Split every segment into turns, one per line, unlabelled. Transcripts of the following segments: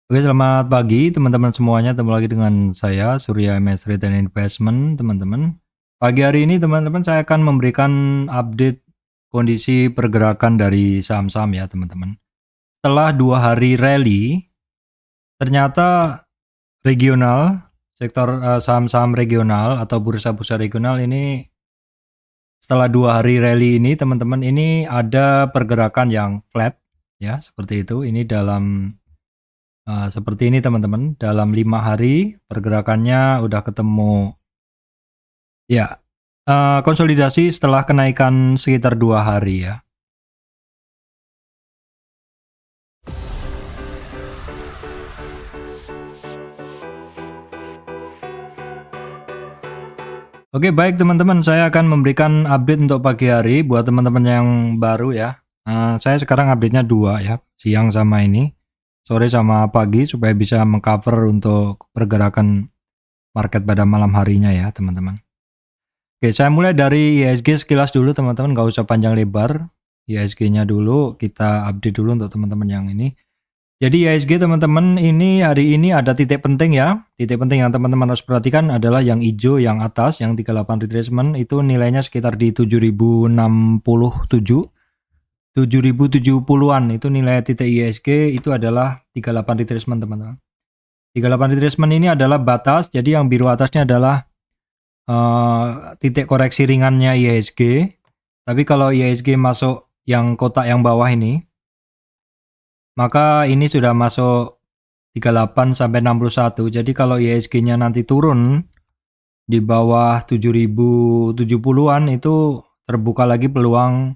Oke, selamat pagi teman-teman semuanya. Ketemu lagi dengan saya Surya MS Trade and Investment, teman-teman. Pagi hari ini teman-teman saya akan memberikan update kondisi pergerakan dari saham-saham ya, teman-teman. Setelah 2 hari rally, ternyata regional, sektor saham-saham regional atau bursa-bursa regional ini setelah 2 hari rally ini, teman-teman, ini ada pergerakan yang flat ya, seperti itu. Ini dalam seperti ini teman-teman, dalam 5 hari pergerakannya udah ketemu ya, konsolidasi setelah kenaikan sekitar 2 hari ya. Oke, baik teman-teman, saya akan memberikan update untuk pagi hari buat teman-teman yang baru ya. Saya sekarang update-nya 2 ya, siang sama ini, sore sama pagi, supaya bisa mengcover untuk pergerakan market pada malam harinya ya teman-teman. Oke, saya mulai dari IHSG sekilas dulu teman-teman, nggak usah panjang lebar. IHSG-nya dulu, kita update dulu untuk teman-teman yang ini. Jadi IHSG teman-teman, ini hari ini ada titik penting ya. Titik penting yang teman-teman harus perhatikan adalah yang hijau yang atas, yang 38 retracement, itu nilainya sekitar di 7067. 7070-an itu nilai titik IHSG, itu adalah 38 retracement teman-teman. 38 retracement ini adalah batas, jadi yang biru atasnya adalah titik koreksi ringannya IHSG. Tapi kalau IHSG masuk yang kotak yang bawah ini, maka ini sudah masuk 38 sampai 61. Jadi kalau IHSG-nya nanti turun di bawah 7070-an, itu terbuka lagi peluang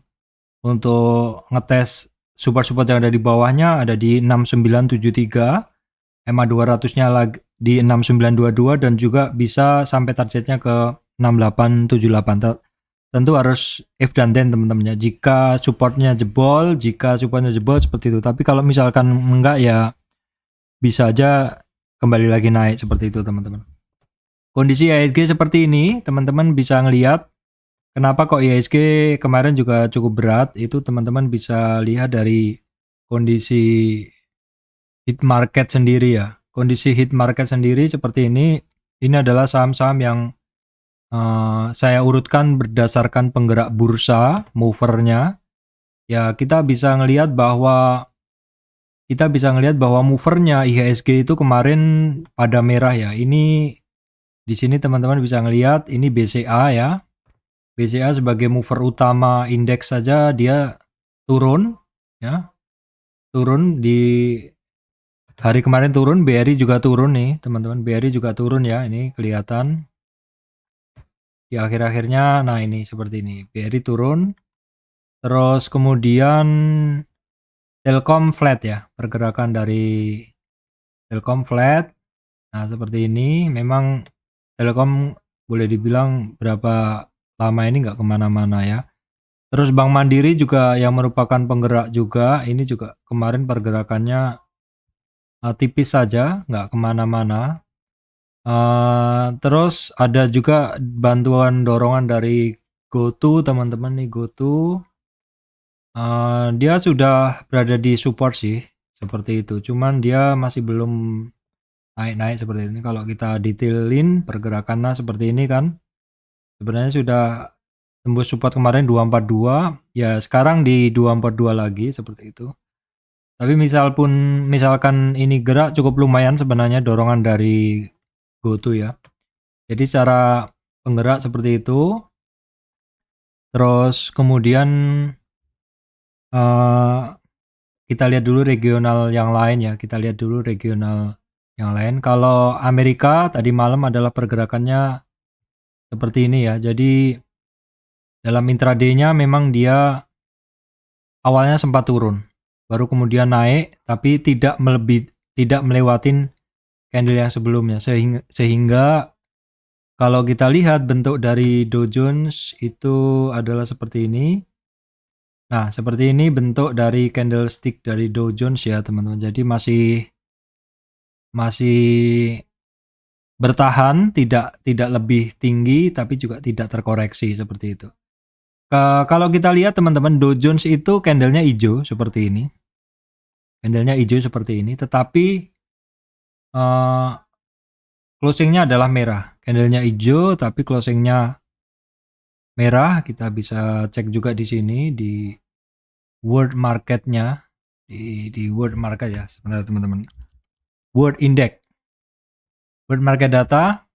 untuk ngetes support-support yang ada di bawahnya, ada di 6973, EMA 200-nya lagi di 6922, dan juga bisa sampai targetnya ke 6878. Tentu harus if dan then teman-teman ya. Jika supportnya jebol seperti itu. Tapi kalau misalkan enggak ya bisa aja kembali lagi naik seperti itu teman-teman. Kondisi IHSG seperti ini, teman-teman bisa ngelihat kenapa kok IHSG kemarin juga cukup berat. Itu teman-teman bisa lihat dari kondisi hit market sendiri ya. Kondisi hit market sendiri seperti ini adalah saham-saham yang saya urutkan berdasarkan penggerak bursa, movernya. Ya, kita bisa ngelihat bahwa movernya IHSG itu kemarin pada merah ya. Ini di sini teman-teman bisa ngelihat ini BCA ya. BCA sebagai mover utama indeks saja dia turun ya. Turun di hari kemarin, turun. BRI juga turun nih, teman-teman. BRI juga turun ya. Ini kelihatan di akhir-akhirnya. Nah, ini seperti ini. BRI turun. Terus kemudian Telkom flat ya, pergerakan dari Telkom flat. Nah, seperti ini. Memang Telkom boleh dibilang berapa lama ini nggak kemana-mana ya. Terus Bank Mandiri juga yang merupakan penggerak juga, ini juga kemarin pergerakannya tipis saja, nggak kemana-mana. Terus ada juga bantuan dorongan dari GoTo teman-teman nih, GoTo. Dia sudah berada di support sih, seperti itu. Cuman dia masih belum naik-naik seperti ini. Kalau kita detailin pergerakannya seperti ini kan, sebenarnya sudah tembus support kemarin 242, ya sekarang di 242 lagi seperti itu. Tapi misalkan ini gerak cukup lumayan sebenarnya dorongan dari GoTo ya. Jadi secara penggerak seperti itu. Terus kemudian kita lihat dulu regional yang lain ya. Kalau Amerika tadi malam adalah pergerakannya seperti ini ya. Jadi dalam intraday-nya memang dia awalnya sempat turun, baru kemudian naik, tapi tidak melewatin candle yang sebelumnya, sehingga kalau kita lihat bentuk dari Dow Jones itu adalah seperti ini. Nah, seperti ini bentuk dari candlestick dari Dow Jones ya teman-teman. Jadi masih bertahan, tidak lebih tinggi tapi juga tidak terkoreksi seperti itu. Kalau kita lihat teman-teman, Dow Jones itu candlenya hijau seperti ini. Tetapi closingnya adalah merah. Candlenya hijau tapi closingnya merah. Kita bisa cek juga di sini di world marketnya, di world market ya sebenarnya teman-teman. World index, world market data.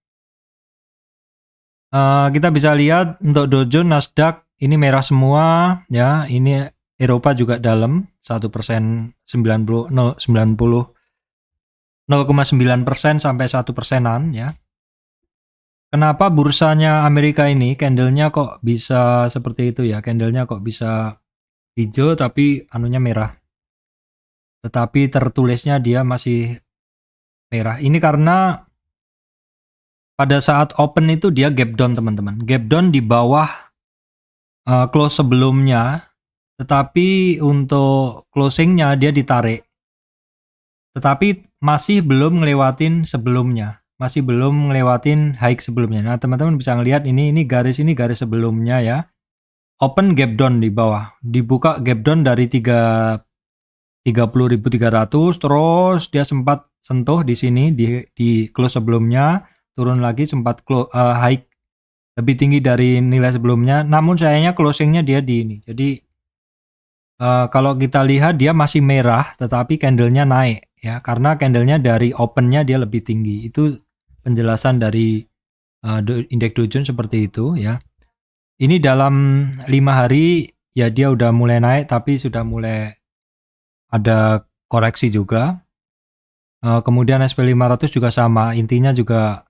Kita bisa lihat untuk Dow Jones, Nasdaq ini merah semua ya. Ini Eropa juga dalam 1%, 90 0,9% sampai 1%-an ya. Kenapa bursanya Amerika ini candlenya kok bisa seperti itu ya? Candlenya kok bisa hijau tapi anunya merah. Tetapi tertulisnya dia masih merah. Ini karena pada saat open itu dia gap down teman-teman. Gap down di bawah close sebelumnya. Tetapi untuk closingnya dia ditarik. Tetapi masih belum ngelewatin sebelumnya. Masih belum ngelewatin high sebelumnya. Nah teman-teman bisa ngelihat ini garis sebelumnya ya. Open gap down di bawah. Dibuka gap down dari 30.300 terus dia sempat sentuh di sini di close sebelumnya, turun lagi sempat high lebih tinggi dari nilai sebelumnya. Namun sayangnya closingnya dia di ini. Jadi kalau kita lihat dia masih merah tetapi candlenya naik ya karena candlenya dari opennya dia lebih tinggi. Itu penjelasan dari indeks Dow Jones seperti itu ya. Ini dalam 5 hari ya dia udah mulai naik tapi sudah mulai ada koreksi juga. Kemudian SP500 juga sama, intinya juga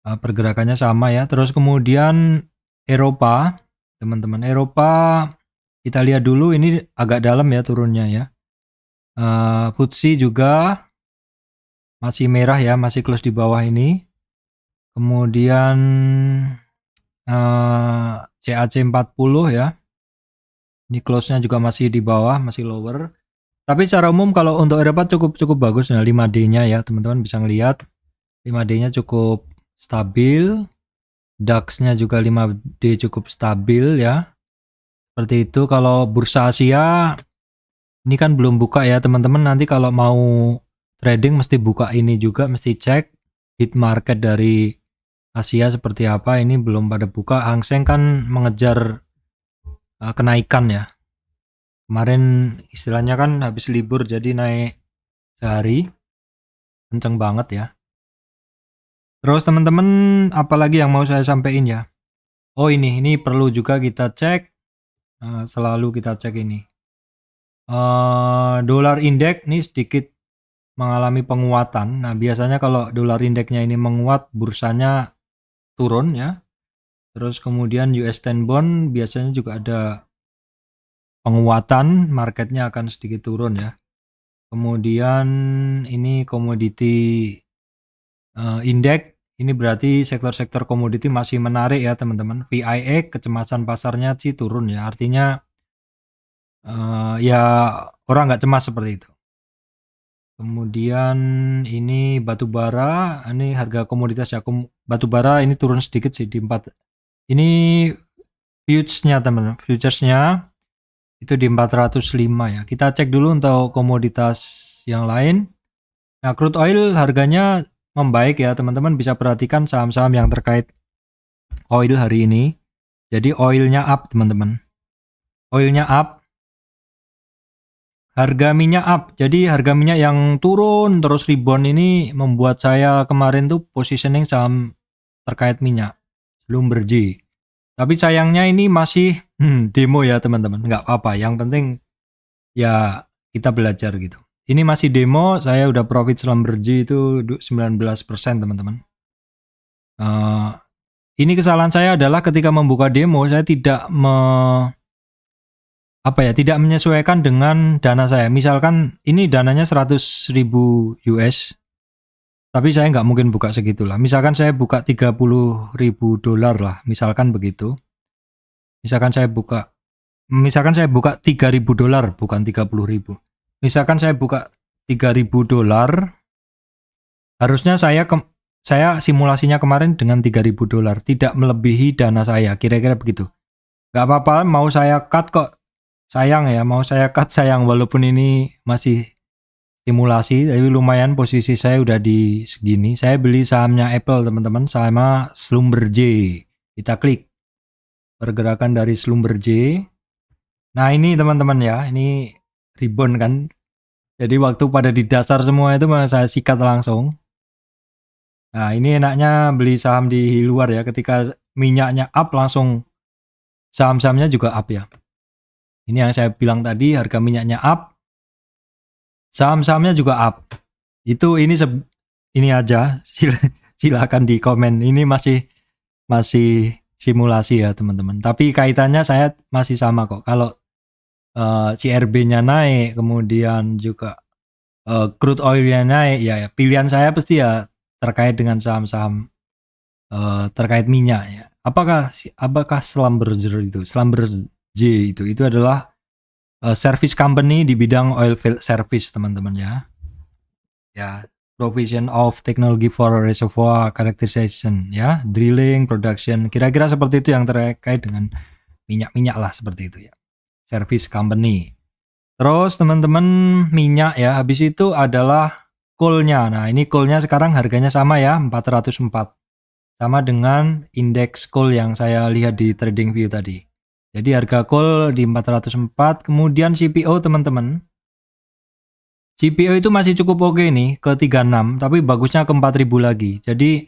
pergerakannya sama ya. Terus kemudian Eropa, teman-teman Eropa kita lihat dulu ini agak dalam ya turunnya ya. FTSE juga masih merah ya, masih close di bawah ini. Kemudian CAC 40 ya. Ini close-nya juga masih di bawah, masih lower. Tapi secara umum kalau untuk Eropa cukup bagus. Nah 5D-nya ya teman-teman bisa ngelihat 5D-nya cukup stabil. DAX-nya juga 5D cukup stabil ya. Seperti itu. Kalau bursa Asia ini kan belum buka ya teman-teman. Nanti kalau mau trading mesti buka ini juga, mesti cek hit market dari Asia seperti apa. Ini belum pada buka. Hang Seng kan mengejar kenaikan ya. Kemarin istilahnya kan habis libur jadi naik sehari. Kenceng banget ya. Terus teman-teman apalagi yang mau saya sampaikan ya. Oh ini perlu juga kita cek. Selalu kita cek ini. Dolar indeks ini sedikit mengalami penguatan. Nah biasanya kalau dolar indeksnya ini menguat, bursanya turun ya. Terus kemudian US 10 bond biasanya juga ada penguatan, marketnya akan sedikit turun ya. Kemudian ini komoditi indeks, ini berarti sektor-sektor komoditi masih menarik ya teman-teman. VIX kecemasan pasarnya sih turun ya, artinya ya orang nggak cemas seperti itu. Kemudian ini batu bara, ini harga komoditas ya, batu bara ini turun sedikit sih di 4. Ini futuresnya teman-teman, futuresnya itu di 405 ya. Kita cek dulu untuk komoditas yang lain. Nah, crude oil harganya membaik ya teman-teman, bisa perhatikan saham-saham yang terkait oil hari ini. Jadi oilnya up teman-teman. Oilnya up. Harga minyak up, jadi harga minyak yang turun terus rebound ini membuat saya kemarin tuh positioning saham terkait minyak, Schlumberger. Tapi sayangnya ini masih demo ya teman-teman, nggak apa-apa. Yang penting ya kita belajar gitu. Ini masih demo, saya udah profit Schlumberger itu 19% teman-teman. Ini kesalahan saya adalah ketika membuka demo saya tidak tidak menyesuaikan dengan dana saya. Misalkan ini dananya 100.000 US, tapi saya nggak mungkin buka segitulah. Misalkan saya buka 30.000 dolar lah, misalkan begitu. Misalkan saya buka 3.000 dolar, bukan 30.000. Misalkan saya buka 3.000 dolar, harusnya saya simulasinya kemarin dengan 3.000 dolar, tidak melebihi dana saya, kira-kira begitu. Nggak apa-apa, mau saya cut kok. Sayang ya, mau saya cut sayang walaupun ini masih simulasi, tapi lumayan posisi saya udah di segini. Saya beli sahamnya Apple teman-teman sama Schlumberger. Kita klik pergerakan dari Schlumberger. Nah ini teman-teman ya, ini rebound kan. Jadi waktu pada di dasar semua itu saya sikat langsung. Nah ini enaknya beli saham di luar ya, ketika minyaknya up langsung saham-sahamnya juga up ya. Ini yang saya bilang tadi, harga minyaknya up, saham-sahamnya juga up. Itu ini aja, silakan di komen. Ini masih simulasi ya teman-teman. Tapi kaitannya saya masih sama kok. Kalau CRB-nya naik, kemudian juga crude oil-nya naik, ya pilihan saya pasti ya terkait dengan saham-saham terkait minyak ya. Apakah Schlumberger itu adalah service company di bidang oil field service teman-teman ya. Ya, provision of technology for reservoir characterization ya, drilling, production, kira-kira seperti itu yang terkait dengan minyak-minyak lah seperti itu ya. Service company. Terus teman-teman minyak ya, habis itu adalah coal-nya. Nah, ini coal-nya sekarang harganya sama ya, 404. Sama dengan indeks coal yang saya lihat di TradingView tadi. Jadi harga coal di 404, kemudian CPO teman-teman. CPO itu masih cukup oke nih ke 36, tapi bagusnya ke 4000 lagi. Jadi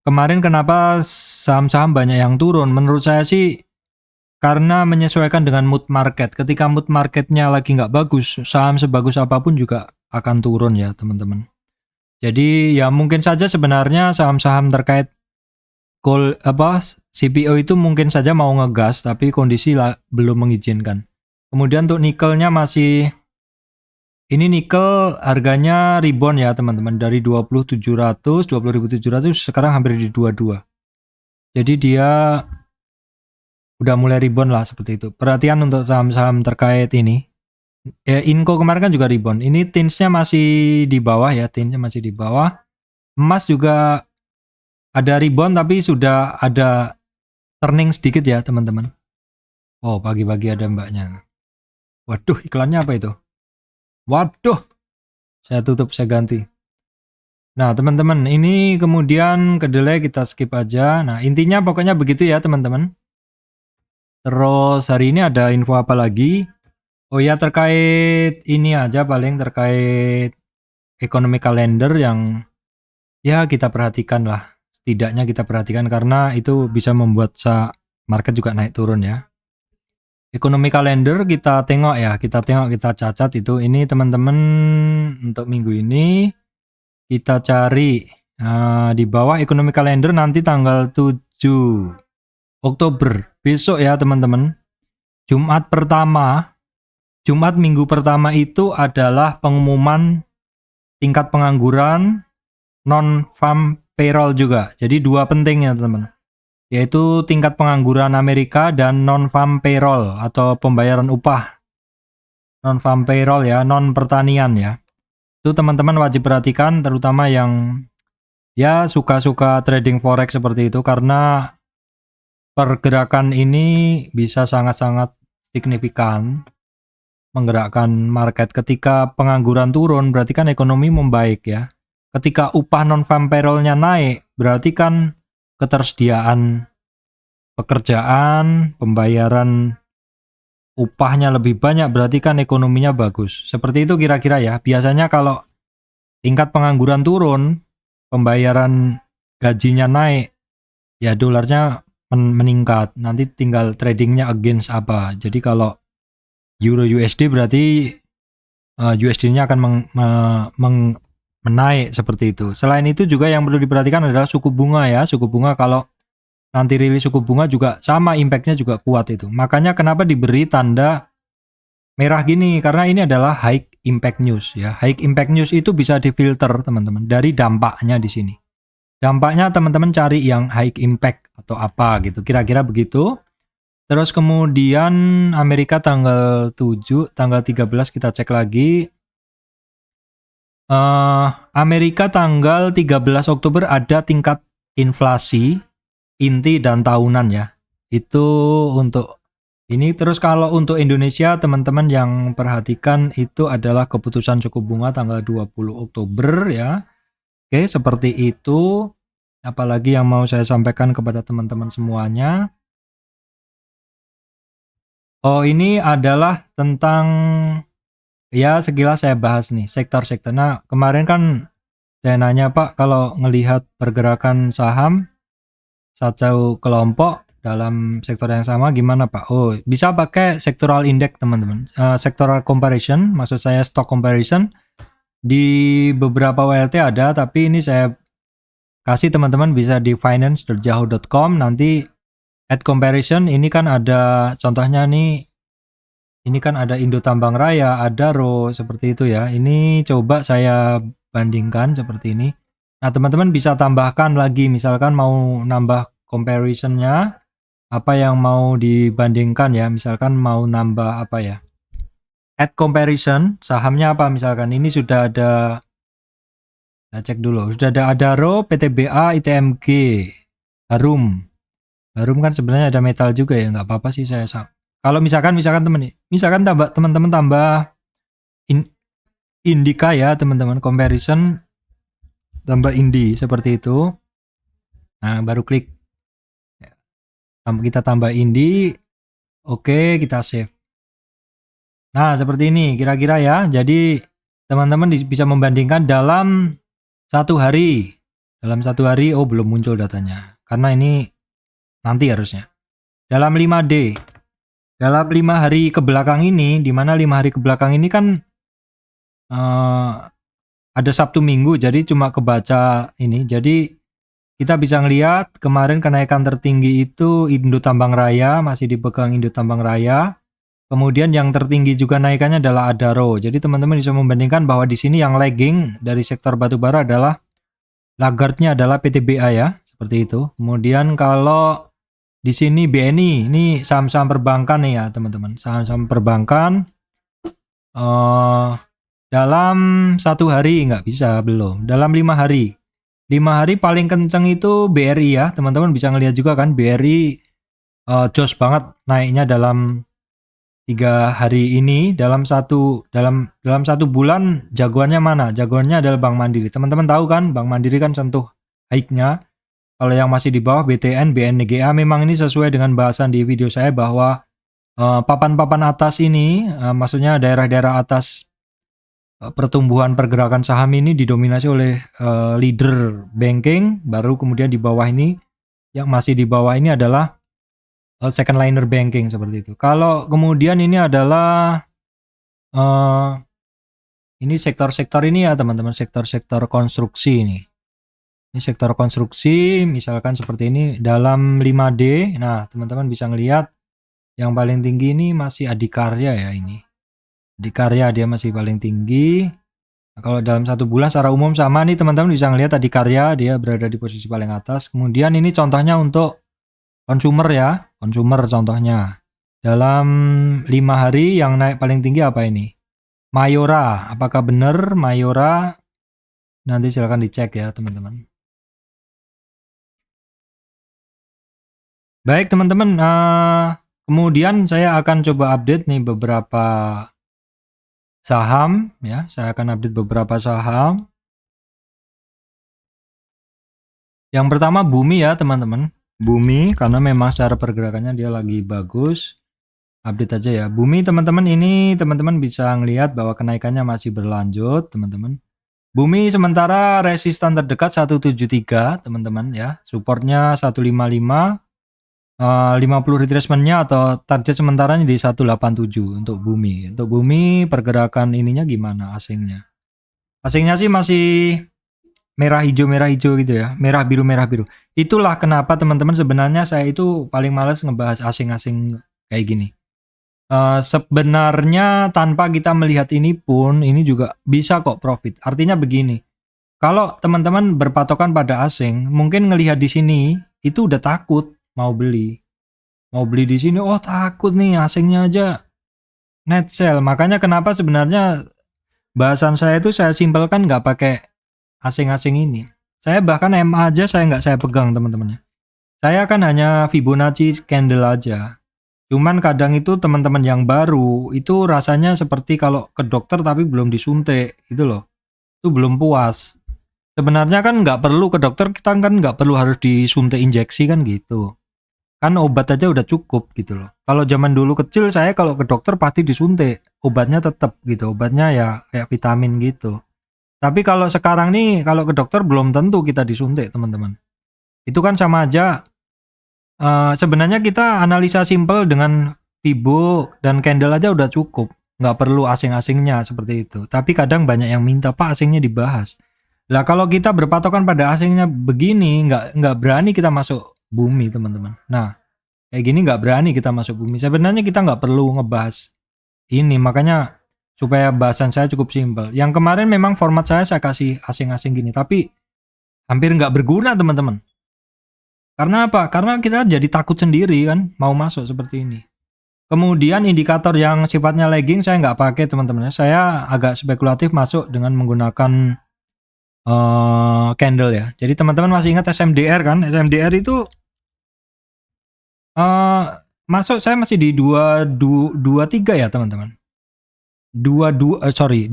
kemarin kenapa saham-saham banyak yang turun? Menurut saya sih karena menyesuaikan dengan mood market. Ketika mood marketnya lagi nggak bagus, saham sebagus apapun juga akan turun ya teman-teman. Jadi ya mungkin saja sebenarnya saham-saham terkait CPO itu mungkin saja mau ngegas, tapi kondisi belum mengizinkan. Kemudian untuk nikelnya ini nikel harganya rebound ya teman-teman, dari 20.700 sekarang hampir di 22. Jadi dia udah mulai rebound lah seperti itu. Perhatian untuk saham-saham terkait ini. Inco kemarin kan juga rebound. Ini tinsnya masih di bawah ya, Emas juga ada rebound tapi sudah ada turning sedikit ya teman-teman. Oh, pagi-pagi ada mbaknya. Waduh, iklannya apa itu? Waduh, saya tutup, saya ganti. Nah teman-teman, ini kemudian kedelai kita skip aja. Nah intinya pokoknya begitu ya teman-teman. Terus hari ini ada info apa lagi? Oh ya, terkait ini aja, paling terkait ekonomi kalender yang ya kita perhatikan lah. Setidaknya kita perhatikan karena itu bisa membuat market juga naik turun ya. Ekonomi kalender kita tengok ya, kita catat itu. Ini teman-teman untuk minggu ini kita cari di bawah ekonomi kalender nanti tanggal 7 Oktober besok ya teman-teman. Jumat minggu pertama itu adalah pengumuman tingkat pengangguran, non-farm payroll juga. Jadi dua penting ya teman-teman. Yaitu tingkat pengangguran Amerika dan non-farm payroll atau pembayaran upah. Non-farm payroll ya, non pertanian ya. Itu teman-teman wajib perhatikan, terutama yang ya suka-suka trading forex seperti itu, karena pergerakan ini bisa sangat-sangat signifikan menggerakkan market. Ketika pengangguran turun berarti kan ekonomi membaik ya. Ketika upah non-farm payroll-nya naik berarti kan ketersediaan pekerjaan, pembayaran upahnya lebih banyak, berarti kan ekonominya bagus. Seperti itu kira-kira ya. Biasanya kalau tingkat pengangguran turun, pembayaran gajinya naik, ya dolarnya meningkat. Nanti tinggal tradingnya against apa. Jadi kalau Euro USD berarti USD-nya akan menaik seperti itu. Selain itu juga yang perlu diperhatikan adalah suku bunga ya. Suku bunga kalau nanti rilis suku bunga juga sama, impact-nya juga kuat itu. Makanya kenapa diberi tanda merah gini, karena ini adalah high impact news ya. High impact news itu bisa difilter teman-teman dari dampaknya di sini. Dampaknya teman-teman cari yang high impact atau apa gitu. Kira-kira begitu. Terus kemudian Amerika tanggal 7, tanggal 13 kita cek lagi. Amerika tanggal 13 Oktober ada tingkat inflasi inti dan tahunan ya. Itu untuk Ini terus kalau untuk Indonesia, teman-teman yang perhatikan itu adalah keputusan suku bunga tanggal 20 Oktober ya. Oke, seperti itu. Apalagi yang mau saya sampaikan kepada teman-teman semuanya. Oh, ini adalah tentang ya sekilas saya bahas nih, sektor-sektor. Nah, kemarin kan saya nanya Pak, kalau ngelihat pergerakan saham satu kelompok dalam sektor yang sama gimana Pak? Oh, bisa pakai sectoral index teman-teman. Sectoral comparison, maksud saya stock comparison. Di beberapa WLT ada, tapi ini saya kasih teman-teman bisa di finance.yahoo.com. Nanti at comparison ini kan ada contohnya nih. Ini kan ada Indo Tambang Raya, ada RO seperti itu ya. Ini coba saya bandingkan seperti ini. Nah, teman-teman bisa tambahkan lagi, misalkan mau nambah comparison-nya, apa yang mau dibandingkan ya, misalkan mau nambah apa ya. Add comparison, sahamnya apa misalkan, ini sudah ada, saya cek dulu, sudah ada Adaro, PTBA, ITMG, Harum. Harum kan sebenarnya ada metal juga ya, nggak apa-apa sih saya. Kalau misalkan teman-teman tambah Indika ya teman-teman, comparison tambah Indi seperti itu. Nah, baru klik. Kita tambah Indi. Oke, kita save. Nah, seperti ini kira-kira ya. Jadi teman-teman bisa membandingkan dalam satu hari. Dalam satu hari, oh belum muncul datanya. Karena ini nanti harusnya. Dalam 5D. Dalam 5 hari ke belakang ini, di mana 5 hari ke belakang ini kan ada Sabtu Minggu, jadi cuma kebaca ini. Jadi kita bisa ngelihat kemarin kenaikan tertinggi itu Indo Tambang Raya, masih dipegang Indo Tambang Raya. Kemudian yang tertinggi juga naikannya adalah Adaro. Jadi teman-teman bisa membandingkan bahwa di sini yang lagging dari sektor batubara adalah laggardnya adalah PTBA ya, seperti itu. Kemudian kalau di sini BNI, ini saham-saham perbankan nih ya teman-teman. Saham-saham perbankan dalam satu hari nggak bisa, belum. Dalam 5 hari. 5 hari paling kenceng itu BRI ya, teman-teman bisa ngelihat juga kan BRI jos banget naiknya dalam 3 hari ini. Dalam satu bulan jagoannya mana? Jagoannya adalah Bank Mandiri. Teman-teman tahu kan Bank Mandiri kan sentuh high-nya. Kalau yang masih di bawah BTN, BNGA, memang ini sesuai dengan bahasan di video saya bahwa papan-papan atas ini, maksudnya daerah-daerah atas pertumbuhan pergerakan saham ini didominasi oleh leader banking, baru kemudian di bawah ini, yang masih di bawah ini adalah second liner banking seperti itu. Kalau kemudian ini adalah ini sektor-sektor ini ya teman-teman, sektor-sektor konstruksi ini. Ini sektor konstruksi, misalkan seperti ini dalam 5D. Nah, teman-teman bisa ngelihat yang paling tinggi ini masih Adikarya ya ini. Adikarya dia masih paling tinggi. Nah, kalau dalam satu bulan secara umum sama nih teman-teman bisa ngelihat Adikarya dia berada di posisi paling atas. Kemudian ini contohnya untuk consumer ya, consumer contohnya. Dalam 5 hari yang naik paling tinggi apa ini? Mayora, apakah benar Mayora? Nanti silakan dicek ya teman-teman. Baik teman-teman, kemudian saya akan coba update nih beberapa saham ya. Saya akan update beberapa saham. Yang pertama Bumi ya teman-teman. Bumi karena memang secara pergerakannya dia lagi bagus. Update aja ya. Bumi teman-teman, ini teman-teman bisa ngelihat bahwa kenaikannya masih berlanjut teman-teman. Bumi sementara resistan terdekat 173 teman-teman ya. Supportnya 155. 50 retracement-nya atau target sementaranya di 187 untuk Bumi. Untuk Bumi pergerakan ininya gimana asingnya? Asingnya sih masih merah hijau gitu ya. Merah biru. Itulah kenapa teman-teman sebenarnya saya itu paling males ngebahas asing-asing kayak gini. Sebenarnya tanpa kita melihat ini pun ini juga bisa kok profit. Artinya begini. Kalau teman-teman berpatokan pada asing, mungkin ngelihat di sini itu udah takut mau beli di sini, oh takut nih asingnya aja net sell. Makanya kenapa sebenarnya bahasan saya itu saya simpelkan nggak pakai asing-asing ini. Saya bahkan MA aja saya nggak saya pegang teman-teman. Saya kan hanya Fibonacci candle aja. Cuman kadang itu teman-teman yang baru itu rasanya seperti kalau ke dokter tapi belum disuntik gitu loh. Itu belum puas. Sebenarnya kan nggak perlu ke dokter, kita kan nggak perlu harus disuntik injeksi kan gitu. Kan obat aja udah cukup gitu loh. Kalau zaman dulu kecil saya kalau ke dokter pasti disuntik, obatnya tetap gitu, obatnya ya kayak vitamin gitu. Tapi kalau sekarang nih kalau ke dokter belum tentu kita disuntik teman-teman. Itu kan sama aja. Sebenarnya kita analisa simpel dengan Vibo dan Candle aja udah cukup, nggak perlu asing-asingnya seperti itu. Tapi kadang banyak yang minta Pak asingnya dibahas. Lah kalau kita berpatokan pada asingnya begini, nggak berani kita masuk bumi teman-teman. Nah kayak gini nggak berani kita masuk bumi. Sebenarnya kita nggak perlu ngebahas ini, makanya supaya bahasan saya cukup simpel. Yang kemarin memang format saya kasih asing-asing gini, tapi hampir nggak berguna teman-teman. Karena apa? Karena kita jadi takut sendiri kan mau masuk seperti ini. Kemudian indikator yang sifatnya lagging saya nggak pakai teman-teman. Saya agak spekulatif masuk dengan menggunakan candle ya. Jadi teman-teman masih ingat SMDR kan? SMDR itu masuk saya masih di 2223 ya teman-teman. 2290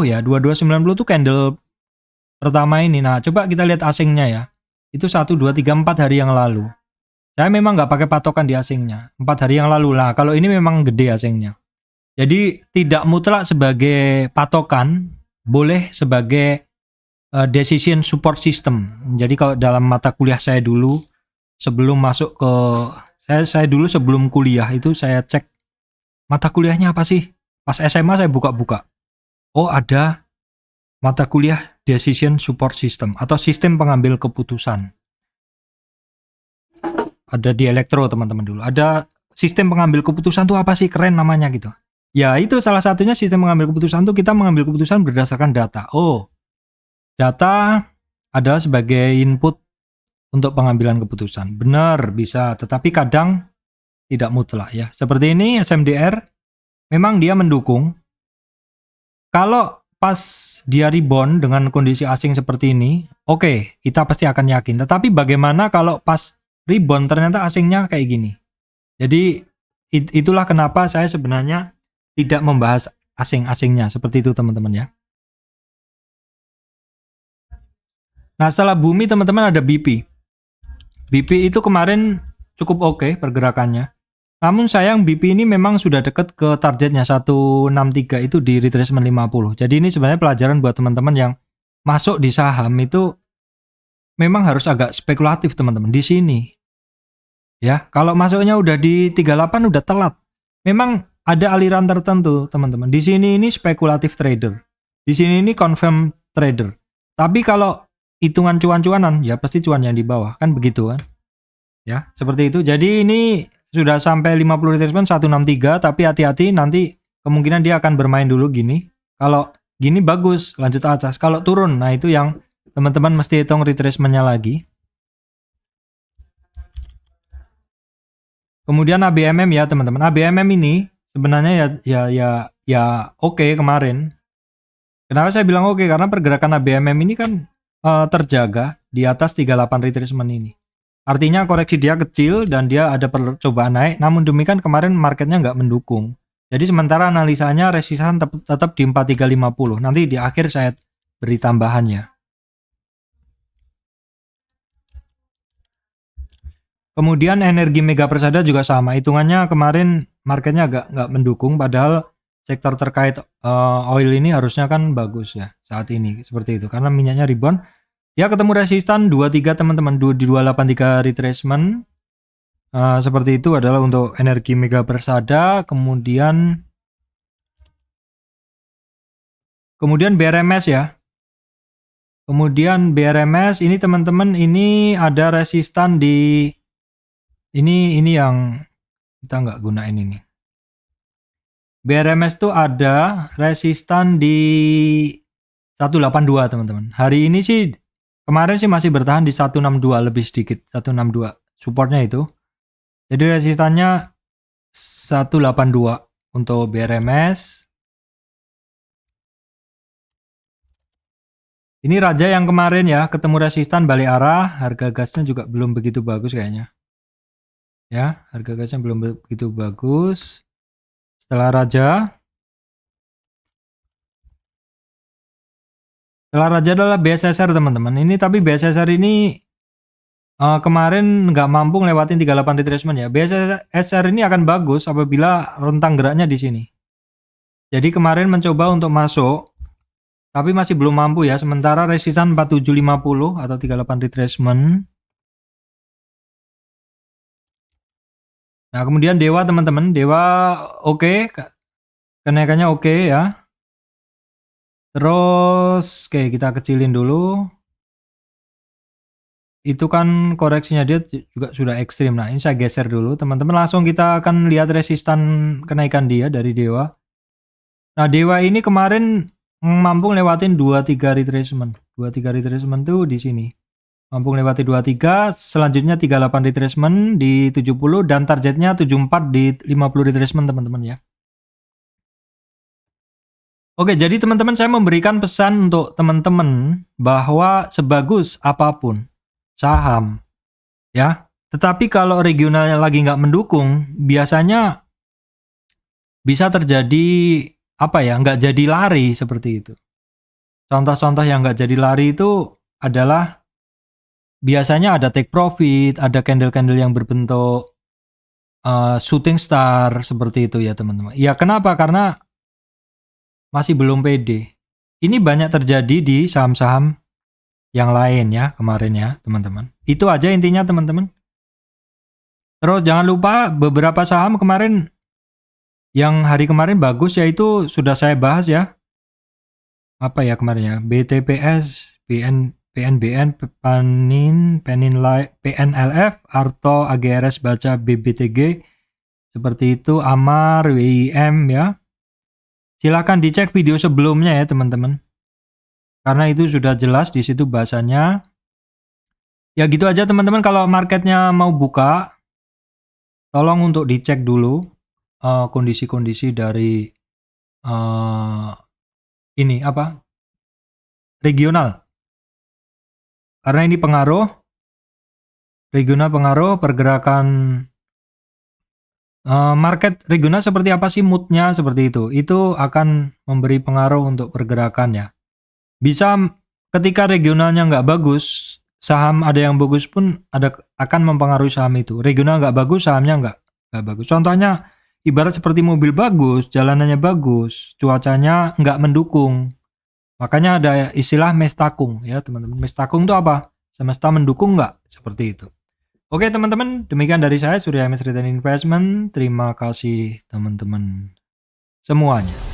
ya. 2290 itu candle pertama ini. Nah, coba kita lihat asingnya ya. Itu 1 2 3 4 hari yang lalu. Saya memang nggak pakai patokan di asingnya. 4 hari yang lalu lah. Kalau ini memang gede asingnya. Jadi tidak mutlak sebagai patokan, boleh sebagai decision support system. Jadi kalau dalam mata kuliah saya dulu sebelum masuk ke saya dulu sebelum kuliah itu saya cek mata kuliahnya apa sih? Pas SMA saya buka-buka. Oh, ada mata kuliah decision support system atau sistem pengambil keputusan. Ada di elektro teman-teman dulu. Ada sistem pengambil keputusan tuh apa sih? Keren namanya gitu. Ya itu salah satunya sistem mengambil keputusan tuh kita mengambil keputusan berdasarkan data. Oh, data adalah sebagai input untuk pengambilan keputusan. Benar bisa, tetapi kadang tidak mutlak ya. Seperti ini SMDR memang dia mendukung. Kalau pas dia rebound dengan kondisi asing seperti ini, oke, kita pasti akan yakin. Tetapi bagaimana kalau pas rebound ternyata asingnya kayak gini? Jadi itulah kenapa saya sebenarnya tidak membahas asing-asingnya seperti itu teman-teman ya. Nah setelah bumi teman-teman ada BP. BP itu kemarin cukup oke pergerakannya. Namun sayang BP ini memang sudah dekat ke targetnya 163 itu di retracement 50. Jadi ini sebenarnya pelajaran buat teman-teman yang masuk di saham itu memang harus agak spekulatif teman-teman di sini. Ya, kalau masuknya udah di 38 udah telat. Memang ada aliran tertentu, teman-teman. Di sini ini spekulatif trader. Di sini ini confirm trader. Tapi kalau hitungan cuan-cuanan, ya pasti cuan yang di bawah, kan begitu kan? Ya, seperti itu. Jadi ini sudah sampai 50 retracement 163, tapi hati-hati nanti kemungkinan dia akan bermain dulu gini. Kalau gini bagus, lanjut atas. Kalau turun, nah itu yang teman-teman mesti hitung retracement-nya lagi. Kemudian ABMM ya teman-teman. ABMM ini sebenarnya ya oke kemarin. Kenapa saya bilang oke? Karena pergerakan ABMM ini kan terjaga di atas 38 retracement ini. Artinya koreksi dia kecil dan dia ada percobaan naik. Namun demikian kemarin marketnya nggak mendukung. Jadi sementara analisanya resisan tetap di 4350. Nanti di akhir saya beri tambahannya. Kemudian energi mega persada juga sama. Hitungannya kemarin marketnya agak nggak mendukung. Padahal sektor terkait oil ini harusnya kan bagus ya saat ini. Seperti itu. Karena minyaknya rebound. Ya ketemu resistan 23 teman-teman. Di 283 retracement. Seperti itu adalah untuk energi mega persada. Kemudian BRMS ya. Kemudian BRMS ini teman-teman ini ada resistan di ini yang kita nggak gunain ini. BRMS tuh ada resistan di 182 teman-teman. Hari ini sih kemarin sih masih bertahan di 162 lebih sedikit, 162 supportnya itu. Jadi resistannya 182 untuk BRMS. Ini Raja yang kemarin ya ketemu resistan balik arah, harga gasnya juga belum begitu bagus kayaknya. Ya, harga gasnya belum begitu bagus. Setelah Raja adalah BSSR teman-teman. Ini tapi BSSR ini kemarin nggak mampu ngelewatin 38 retracement ya. BSSR ini akan bagus apabila rentang geraknya di sini. Jadi kemarin mencoba untuk masuk, tapi masih belum mampu ya. Sementara resistan 4750 atau 38 retracement. Nah kemudian Dewa teman-teman, Dewa oke, kenaikannya oke ya. Terus oke kita kecilin dulu. Itu kan koreksinya dia juga sudah ekstrim. Nah ini saya geser dulu teman-teman, langsung kita akan lihat resistan kenaikan dia dari Dewa. Nah Dewa ini kemarin mampu lewatin 23 retracement. 23 retracement tuh di sini. Mampu lewati 23, selanjutnya 38 retracement di 70 dan targetnya 74 di 50 retracement teman-teman ya. Oke, jadi teman-teman saya memberikan pesan untuk teman-teman bahwa sebagus apapun saham ya, tetapi kalau regionalnya lagi nggak mendukung, biasanya bisa terjadi apa ya, nggak jadi lari seperti itu. Contoh-contoh yang nggak jadi lari itu adalah biasanya ada take profit, ada candle-candle yang berbentuk shooting star seperti itu ya teman-teman. Ya kenapa? Karena masih belum pede. Ini banyak terjadi di saham-saham yang lain ya kemarin ya teman-teman. Itu aja intinya teman-teman. Terus jangan lupa beberapa saham kemarin yang hari kemarin bagus yaitu sudah saya bahas ya. Apa ya kemarin ya? BTPS, PNBN, PNLF, Arto, AGRS, Baca, BBTG, seperti itu, Amar, WIM ya. Silakan dicek video sebelumnya ya teman-teman. Karena itu sudah jelas di situ bahasanya. Ya gitu aja teman-teman, kalau marketnya mau buka, tolong untuk dicek dulu kondisi-kondisi dari ini apa? Regional. Karena ini pengaruh regional, pengaruh pergerakan market regional seperti apa sih moodnya seperti itu akan memberi pengaruh untuk pergerakannya. Bisa ketika regionalnya nggak bagus, saham ada yang bagus pun akan mempengaruhi saham itu. Regional nggak bagus, sahamnya nggak bagus. Contohnya ibarat seperti mobil bagus, jalanannya bagus, cuacanya nggak mendukung. Makanya ada istilah mestakung ya teman-teman. Mestakung itu apa? Semesta mendukung nggak? Seperti itu. Oke teman-teman, demikian dari saya Surya MS Return Investment. Terima kasih teman-teman semuanya.